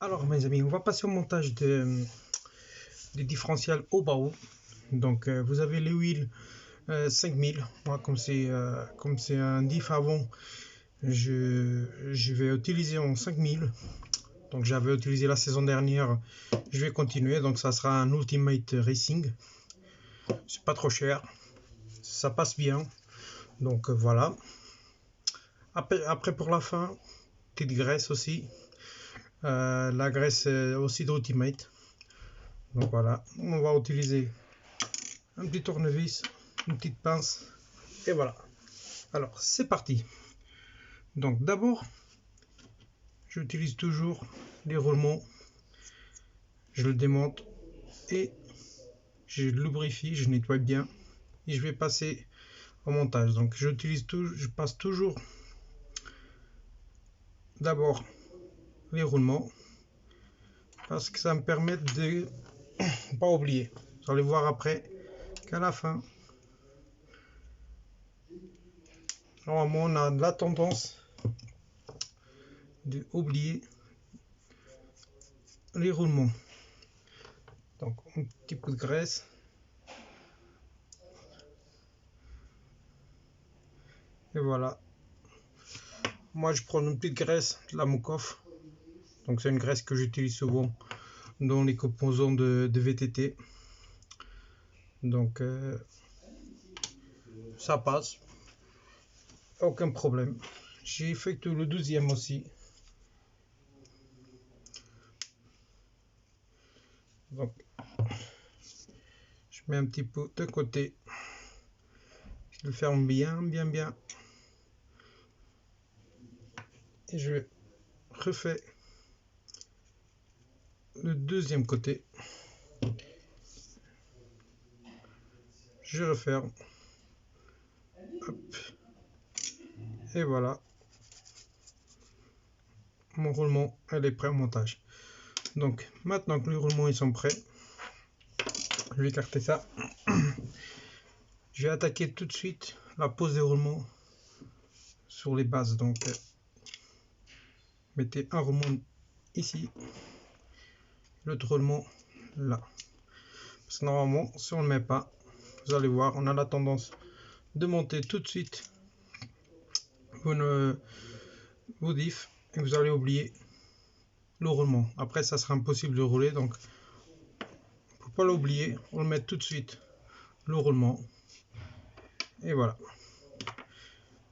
Alors mes amis, on va passer au montage des différentiels au bas haut. Donc vous avez les huiles 5000. Moi, comme c'est un diff avant, je vais utiliser en 5000. Donc j'avais utilisé la saison dernière, je vais continuer. Donc ça sera un Ultimate Racing. C'est pas trop cher, ça passe bien. Donc voilà. Après pour la fin, petite graisse aussi. La graisse aussi d'Ultimate. Donc voilà, on va utiliser un petit tournevis, une petite pince, et voilà. Alors c'est parti. Donc d'abord, j'utilise toujours les roulements, je le démonte et je lubrifie, je nettoie bien et je vais passer au montage. Donc je passe toujours d'abord les roulements parce que ça me permet de pas oublier. Vous allez voir après qu'à la fin, normalement on a la tendance de oublier les roulements. Donc un petit peu de graisse. Et voilà. Moi je prends une petite graisse de la Moukoff. Donc c'est une graisse que j'utilise souvent dans les composants de VTT. Donc ça passe. Aucun problème. J'ai effectué le 12e aussi. Donc je mets un petit peu de côté. Je le ferme bien. Et je refais le deuxième côté. Je referme. Hop. Et voilà. Mon roulement, elle est prêt au montage. Donc maintenant que les roulements ils sont prêts, je vais écarter ça. Je vais attaquer tout de suite la pose des roulements sur les bases. Donc mettez un roulement ici, l'autre roulement là. Parce que normalement, si on ne le met pas, vous allez voir, on a la tendance de monter tout de suite vos diffs et vous allez oublier le roulement. Après, ça sera impossible de rouler, donc faut pas l'oublier, on le met tout de suite le roulement. Et voilà.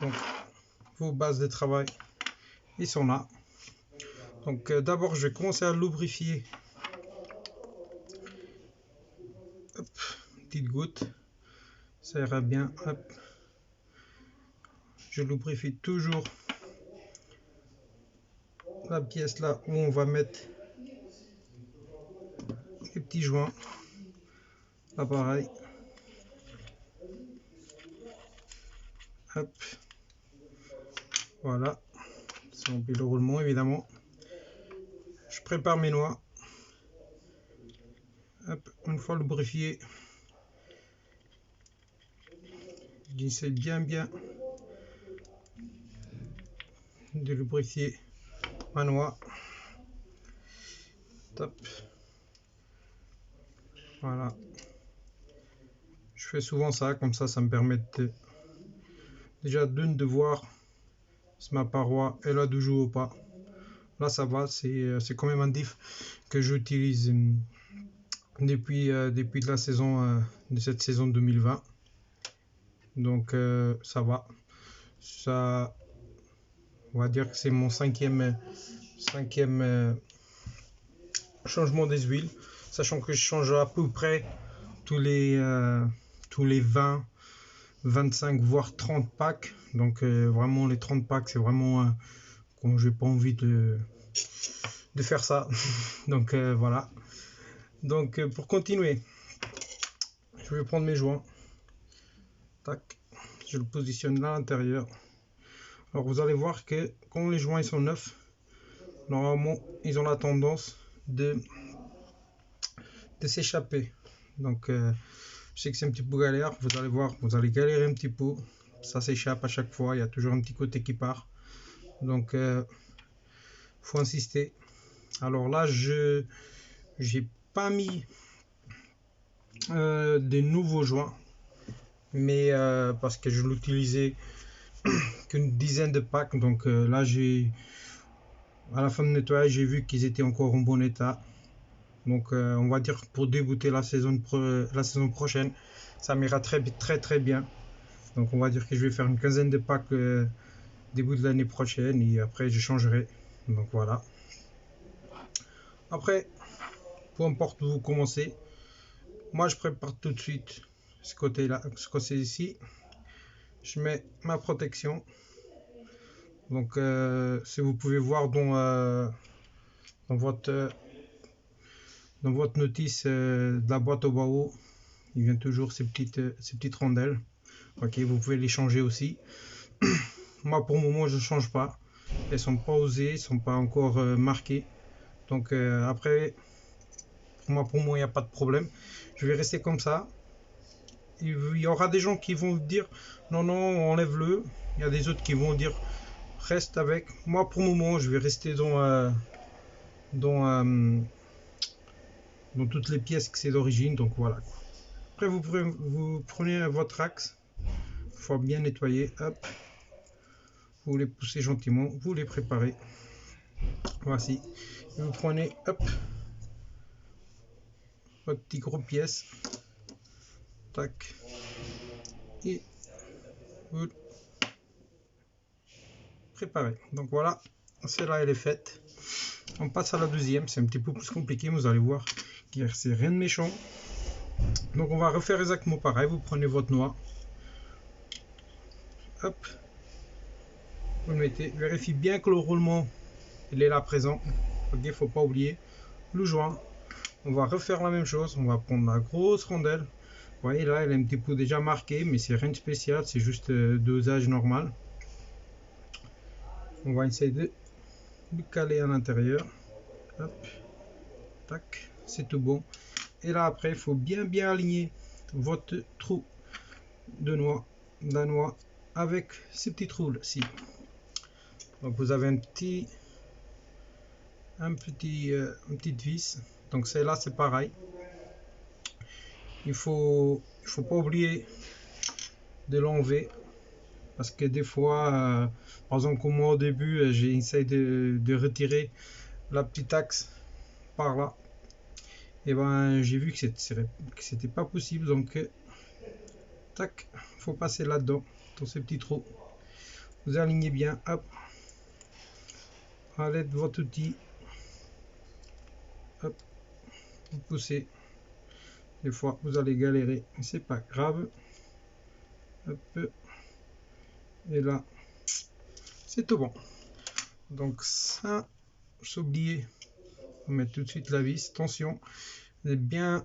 Donc vos bases de travail, ils sont là. Donc d'abord, je vais commencer à lubrifier. Hop, petite goutte, ça ira bien. Hop. Je lubrifie toujours la pièce là où on va mettre les petits joints. Là pareil. Hop. Voilà. Si on remplit le roulement évidemment. Je prépare mes noix. Hop. Une fois lubrifié, j'essaie bien de lubrifier ma noix. Top. Voilà. Je fais souvent ça, comme ça me permet déjà de voir si ma paroi elle a du jus ou pas. Là ça va, c'est quand même un diff que j'utilise depuis de la saison de cette saison 2020. Donc ça va. Ça, on va dire que c'est mon cinquième changement des huiles, sachant que je change à peu près tous les 20, 25 voire 30 packs. Donc vraiment les 30 packs c'est vraiment quand j'ai pas envie de faire ça. Donc voilà. Donc pour continuer, je vais prendre mes joints. Tac, je le positionne là à l'intérieur. Alors vous allez voir que quand les joints ils sont neufs, normalement ils ont la tendance de s'échapper. Donc je sais que c'est un petit peu galère, vous allez voir, vous allez galérer un petit peu, ça s'échappe à chaque fois, il y a toujours un petit côté qui part. Donc faut insister Alors là, j'ai pas mis des nouveaux joints, mais parce que je l'utilisais qu'une dizaine de packs. Donc là, à la fin de nettoyage, j'ai vu qu'ils étaient encore en bon état. Donc on va dire pour débuter la saison prochaine, ça m'ira très bien. Donc on va dire que je vais faire une quinzaine de packs début de l'année prochaine et après je changerai. Donc voilà. Après, peu importe où vous commencez, moi je prépare tout de suite ce côté-là, ce côté ici. Je mets ma protection. Donc si vous pouvez voir dans votre notice de la boîte au barreau, il vient toujours ces petites rondelles. Ok, vous pouvez les changer aussi. Moi pour le moment je ne change pas. Elles sont pas osées, sont pas encore marquées. Donc après, pour moi il n'y a pas de problème. Je vais rester comme ça. Il y aura des gens qui vont dire non, enlève-le. Il y a des autres qui vont dire reste avec. Moi pour le moment je vais rester dans, euh, dans toutes les pièces que c'est d'origine. Donc voilà. Après vous prenez votre axe. Il faut bien nettoyer. Hop. Vous les poussez gentiment. Vous les préparez. Voici. Et vous prenez hop, votre petit gros pièce. Tac. Et vous préparez. Donc voilà. Celle-là elle est faite. On passe à la deuxième. C'est un petit peu plus compliqué. Vous allez voir. C'est rien de méchant. Donc on va refaire exactement pareil. Vous prenez votre noix. Hop. Vous le mettez. Vérifiez bien que le roulement il est là présent. Ok, faut pas oublier. Le joint. On va refaire la même chose. On va prendre la grosse rondelle. Vous voyez là, elle est un petit peu déjà marquée, mais c'est rien de spécial. C'est juste dosage normal. On va essayer de le caler à l'intérieur. Hop. Tac. C'est tout bon. Et là après, il faut bien aligner votre trou de noix, la noix avec ces petits trous ci. Donc vous avez une petite vis. Donc celle-là c'est pareil. Il faut pas oublier de l'enlever parce que des fois, par exemple comme moi au début, j'ai essayé de retirer la petite axe par là. Et ben j'ai vu que c'était pas possible. Donc tac, faut passer là-dedans dans ces petits trous. Vous alignez bien, hop, à l'aide de votre outil. Hop, vous poussez. Des fois vous allez galérer, mais c'est pas grave. Hop. Et là c'est tout bon. Donc ça, j'ai oublié de mettre tout de suite la vis. Attention, de bien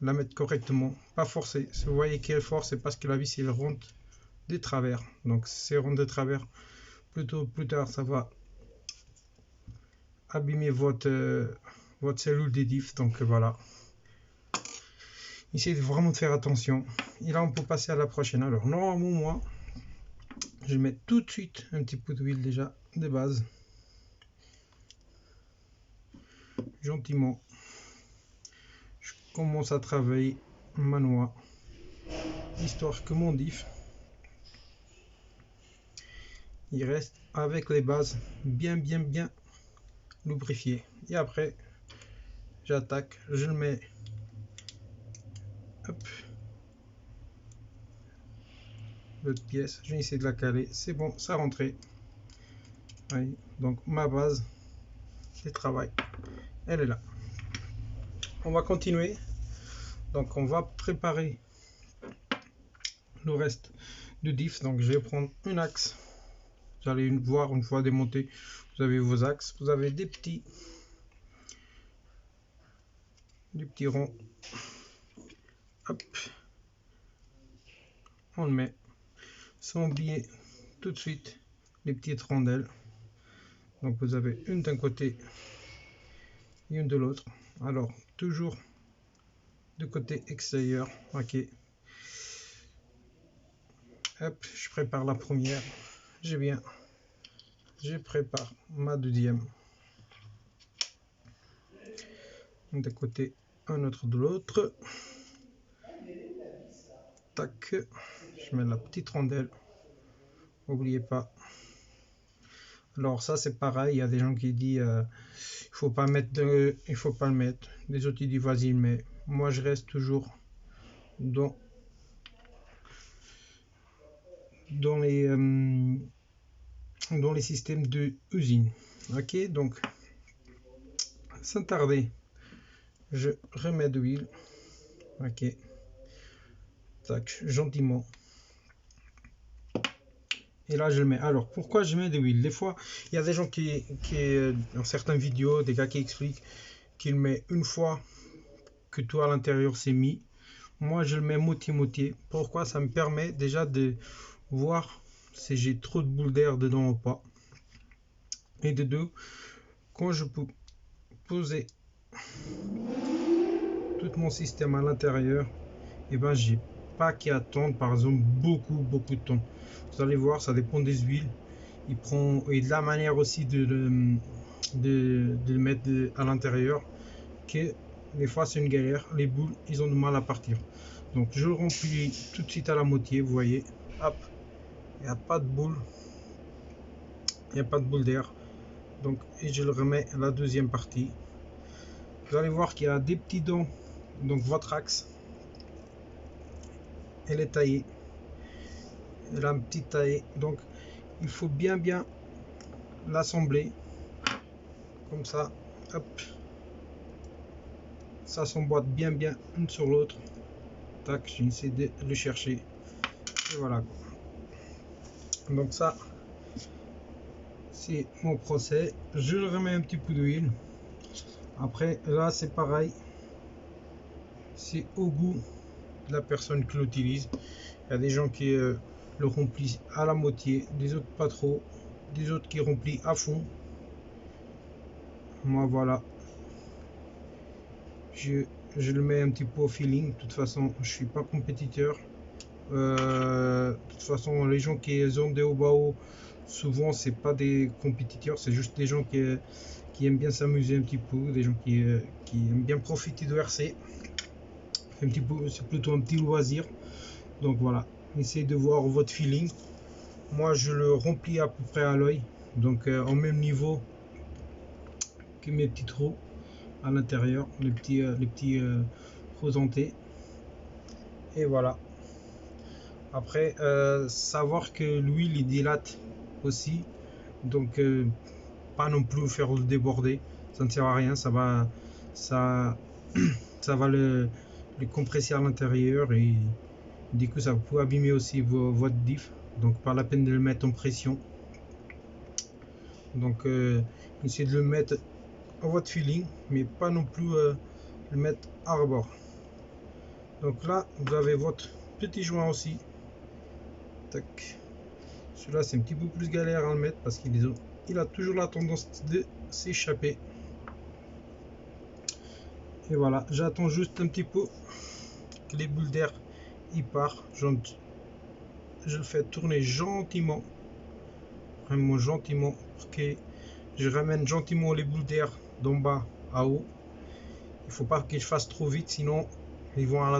la mettre correctement, pas forcer. Si vous voyez qu'elle est forte, c'est parce que la vis elle rentre de travers. Donc si c'est rond de travers, plus tard ça va abîmer votre cellule des diffs. Donc voilà. Essayez vraiment de faire attention. Et là on peut passer à la prochaine. Alors normalement moi, je mets tout de suite un petit peu d'huile déjà de base. Gentiment. Je commence à travailler ma noix. Histoire que mon diff il reste avec les bases bien lubrifiées. Et après, j'attaque, je le mets. Hop. L'autre pièce, je vais essayer de la caler. C'est bon, ça rentré. Oui, donc ma base de travail, elle est là. On va continuer. Donc on va préparer le reste du diff. Donc je vais prendre un axe. Vous allez voir une fois démonté, vous avez vos axes. Vous avez des petits ronds. Hop. On le met. Sans oublier tout de suite les petites rondelles. Donc vous avez une d'un côté et une de l'autre. Alors toujours de côté extérieur. Ok. Hop, je prépare la première. Je prépare ma deuxième. d'un côté, un autre de l'autre. Tac, je mets la petite rondelle. N'oubliez pas. Alors ça c'est pareil, il y a des gens qui disent il faut pas mettre il faut pas le mettre. Les autres ils disent vas-y, mais moi je reste toujours dans les systèmes de usine. Ok, donc sans tarder, je remets de l'huile. Ok, tac, gentiment. Et là je le mets. Alors pourquoi je mets de l'huile? Des fois il y a des gens qui dans certaines vidéos, des gars qui expliquent qu'il met une fois que tout à l'intérieur c'est mis. Moi je le mets moitié-moitié. Pourquoi? Ça me permet déjà de voir si j'ai trop de boules d'air dedans ou pas. Et de deux, quand je peux poser tout mon système à l'intérieur, et ben j'ai pas qu'à attendre par exemple beaucoup de temps. Vous allez voir, ça dépend des huiles. Il prend et de la manière aussi de le mettre à l'intérieur, que des fois c'est une galère. Les boules, ils ont du mal à partir. Donc je remplis tout de suite à la moitié, vous voyez. Hop, il n'y a pas de boule, il n'y a pas de boule d'air. Donc et je le remets à la deuxième partie. Vous allez voir qu'il y a des petits dents. Donc votre axe, elle est taillée. Elle a une petite taille. Donc il faut bien l'assembler. Comme ça. Hop. Ça s'emboîte bien une sur l'autre. Tac, j'ai essayé de le chercher. Et voilà. Donc ça, c'est mon procès. Je le remets un petit peu d'huile. Après, là, c'est pareil. C'est au goût de la personne qui l'utilise. Il y a des gens qui le remplissent à la moitié, des autres pas trop, des autres qui remplissent à fond. Moi, voilà. Je le mets un petit peu au feeling. De toute façon, je suis pas compétiteur. De toute façon, les gens qui ont des Obao, souvent, c'est pas des compétiteurs, c'est juste des gens qui aiment bien s'amuser un petit peu, des gens qui aiment bien profiter de RC. C'est plutôt un petit loisir. Donc voilà, essayez de voir votre feeling. Moi, je le remplis à peu près à l'œil, donc au même niveau que mes petits trous à l'intérieur, les petits rosantés. Et voilà. Après, savoir que l'huile il dilate aussi, donc pas non plus faire le déborder, ça ne sert à rien, ça va le compresser à l'intérieur et du coup ça peut abîmer aussi votre diff, donc pas la peine de le mettre en pression. Donc essayez de le mettre à votre feeling, mais pas non plus le mettre à rebord. Donc là vous avez votre petit joint aussi. Tac. Celui-là c'est un petit peu plus galère à le mettre parce qu'il a toujours la tendance de s'échapper. Et voilà, j'attends juste un petit peu que les boules d'air y partent. Je le fais tourner gentiment, vraiment gentiment, pour que je ramène gentiment les boules d'air d'en bas à haut. Il faut pas qu'ils fassent trop vite, sinon ils vont avoir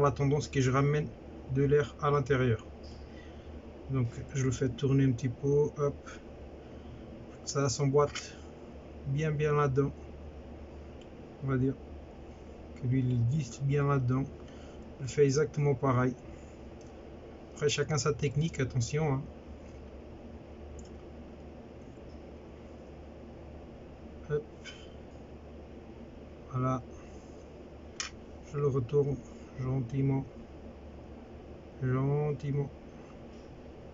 la tendance que je ramène de l'air à l'intérieur. Donc je le fais tourner un petit peu, hop, ça s'emboîte bien là-dedans. On va dire que lui il glisse bien là-dedans. Je fais exactement pareil. Après chacun sa technique, attention. Hein. Hop. Voilà. Je le retourne gentiment.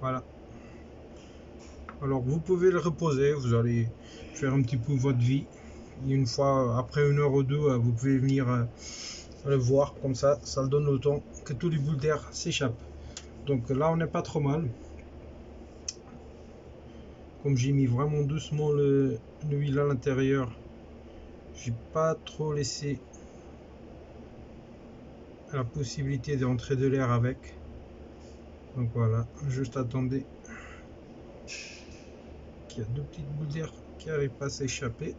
Voilà. Alors vous pouvez le reposer, vous allez faire un petit peu votre vie. Et une fois, après 1 heure ou 2, vous pouvez venir le voir comme ça le donne le temps que tous les boules d'air s'échappent. Donc là on n'est pas trop mal. Comme j'ai mis vraiment doucement l'huile à l'intérieur, j'ai pas trop laissé la possibilité d'entrer de l'air avec. Donc voilà, juste attendez qu'il y a 2 petites boules d'air qui n'arrivent pas à s'échapper.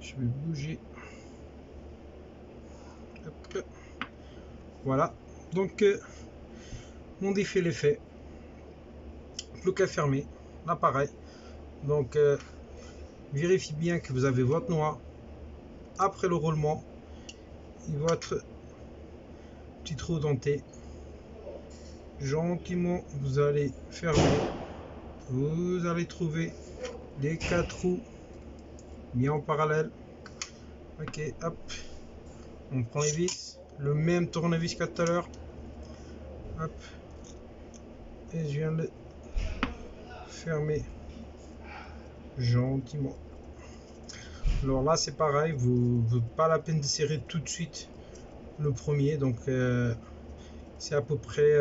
Je vais bouger. Hop. Voilà. Donc mon défilé est fait. Plus qu'à fermer l'appareil. Donc vérifiez bien que vous avez votre noix. Après le roulement, votre petit trou denté. Gentiment, vous allez fermer. Vous allez trouver les 4 trous bien en parallèle. Ok, hop. On prend les vis. Le même tournevis qu'à tout à l'heure. Hop. Et je viens de fermer gentiment. Alors là c'est pareil, vous pas la peine de serrer tout de suite le premier, donc c'est à peu près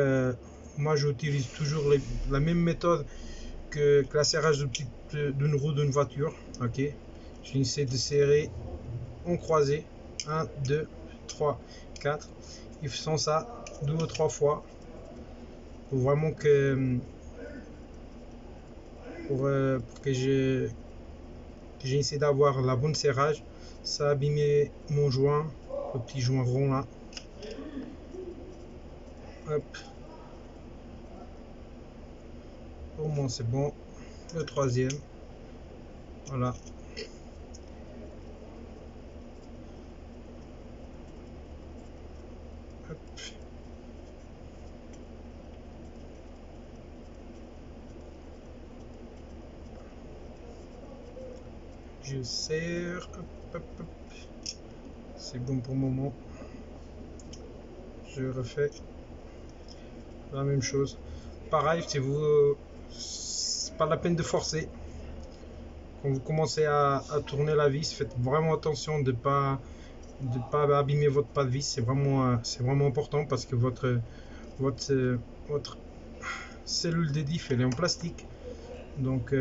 moi j'utilise toujours la même méthode que la serrage d'une roue d'une voiture. Ok, j'essaie de serrer en croisé 1 2 3 4, ils font ça 2 ou 3 fois pour vraiment que pour que j'ai essayé d'avoir la bonne serrage. Ça a abîmé mon joint, le petit joint rond là. Hop. Au moins c'est bon. Le troisième. Voilà. Hop. Je serre. Hop, hop, hop. C'est bon pour le moment. Je refais la même chose. Pareil, si vous, c'est pas la peine de forcer. Quand vous commencez à tourner la vis, faites vraiment attention de pas abîmer votre pas de vis. C'est vraiment important parce que votre cellule de diff elle est en plastique. Donc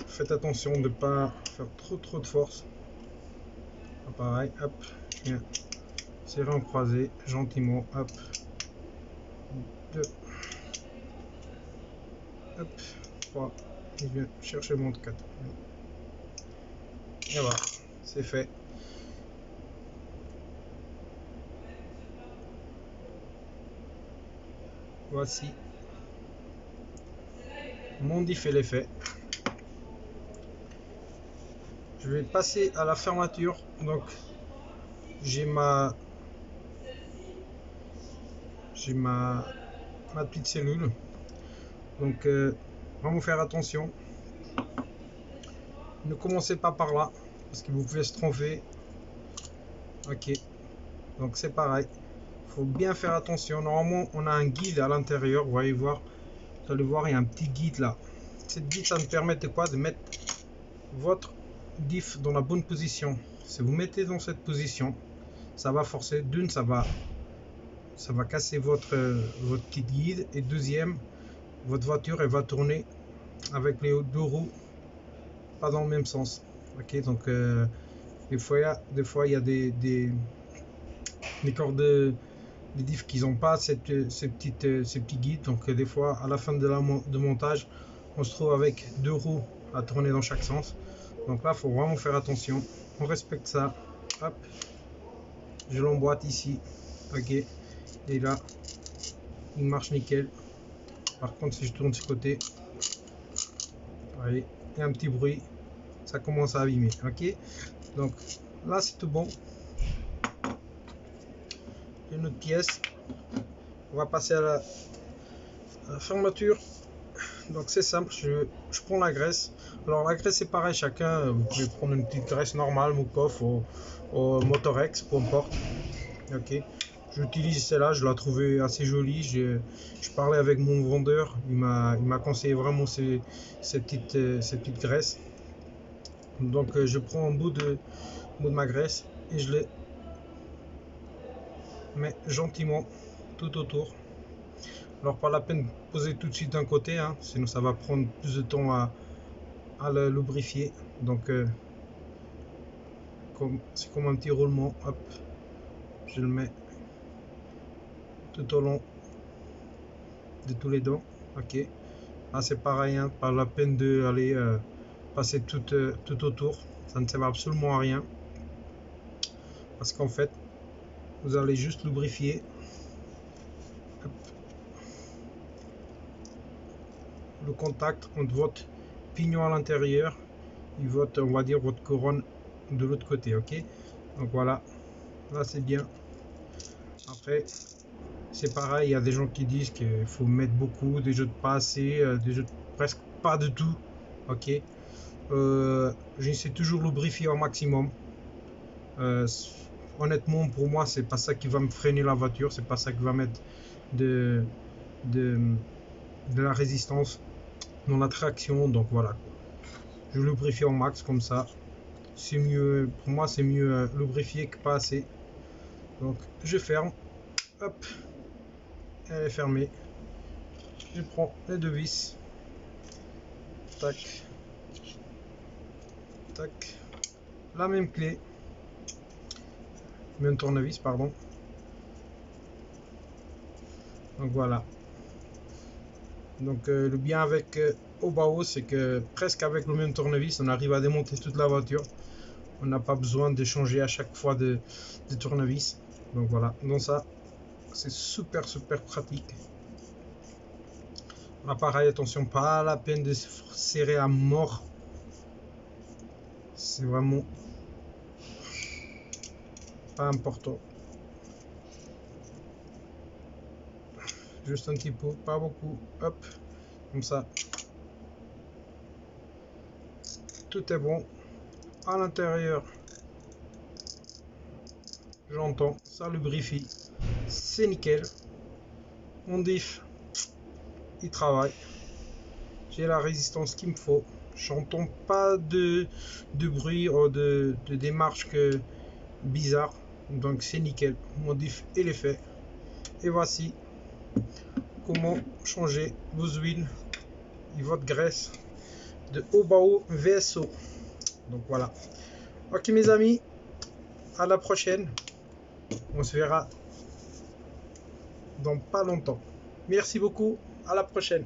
faites attention de ne pas faire trop de force. Pareil, hop, bien serrer en croisé gentiment, hop, 2, hop, 3, et je viens chercher mon 4. Et voilà, c'est fait. Voici mon diff est fait. Je vais passer à la fermeture. Donc j'ai ma petite cellule. Donc vraiment faire attention. Ne commencez pas par là parce que vous pouvez se tromper. Ok, donc c'est pareil. Faut bien faire attention. Normalement on a un guide à l'intérieur. Vous allez voir, il y a un petit guide là. Cette guide ça me permet de quoi? De mettre votre diff dans la bonne position. Si vous mettez dans cette position, ça va forcer. D'une, ça va casser votre petit guide, et deuxième, votre voiture elle va tourner avec les deux roues pas dans le même sens. Ok, donc des fois il y a des cordes des diffs qui n'ont pas ces petits guides, donc des fois à la fin de montage on se trouve avec deux roues à tourner dans chaque sens. Donc là faut vraiment faire attention, on respecte ça. Hop, je l'emboîte ici. Ok, et là il marche nickel. Par contre si je tourne de ce côté, voyez, il y a un petit bruit, ça commence à abîmer. Ok, donc là c'est tout bon. Une autre pièce, on va passer à la fermeture. Donc c'est simple, je prends la graisse. Alors la graisse c'est pareil, chacun, vous pouvez prendre une petite graisse normale, Moukoff ou Motorex, peu importe. Ok, j'utilise celle-là, je la trouvais assez jolie. Je parlais avec mon vendeur, il m'a conseillé vraiment ces petites graisses. Donc je prends un bout de ma graisse et je les mets gentiment tout autour. Alors pas la peine de poser tout de suite d'un côté, hein, sinon ça va prendre plus de temps à le lubrifier. Donc c'est comme un petit roulement. Hop, je le mets tout au long de tous les dents. Ok, là c'est pareil, hein, pas la peine de aller passer tout autour. Ça ne sert absolument à rien. Parce qu'en fait, vous allez juste lubrifier. Hop. Le contact entre votre pignon à l'intérieur et votre, on va dire, votre couronne de l'autre côté, ok. Donc voilà, là c'est bien. Après c'est pareil, il y a des gens qui disent qu'il faut mettre beaucoup, des autres pas assez, des autres presque pas du tout, ok. J'essaie toujours de lubrifier au maximum. Honnêtement, pour moi c'est pas ça qui va me freiner la voiture, c'est pas ça qui va mettre de la résistance dans la traction. Donc voilà, je lubrifie au max comme ça. C'est mieux, pour moi c'est mieux lubrifier que pas assez. Donc je ferme, hop, elle est fermée. Je prends les deux vis, tac, tac, la même clé, même tournevis, pardon. Donc voilà. Donc le bien avec Obao, c'est que presque avec le même tournevis, on arrive à démonter toute la voiture. On n'a pas besoin de changer à chaque fois de tournevis. Donc voilà, donc ça, c'est super pratique. L'appareil, attention, pas la peine de se serrer à mort. C'est vraiment pas important. Juste un petit peu, pas beaucoup. Hop, comme ça. Tout est bon. À l'intérieur, j'entends, ça lubrifie. C'est nickel. Mon diff, il travaille. J'ai la résistance qu'il me faut. J'entends pas de bruit ou de démarche bizarre. Donc c'est nickel. Mon diff, il est fait. Et voici comment changer vos huiles et votre graisse de Obao VSO. Donc voilà. Ok mes amis, à la prochaine. On se verra dans pas longtemps. Merci beaucoup. À la prochaine.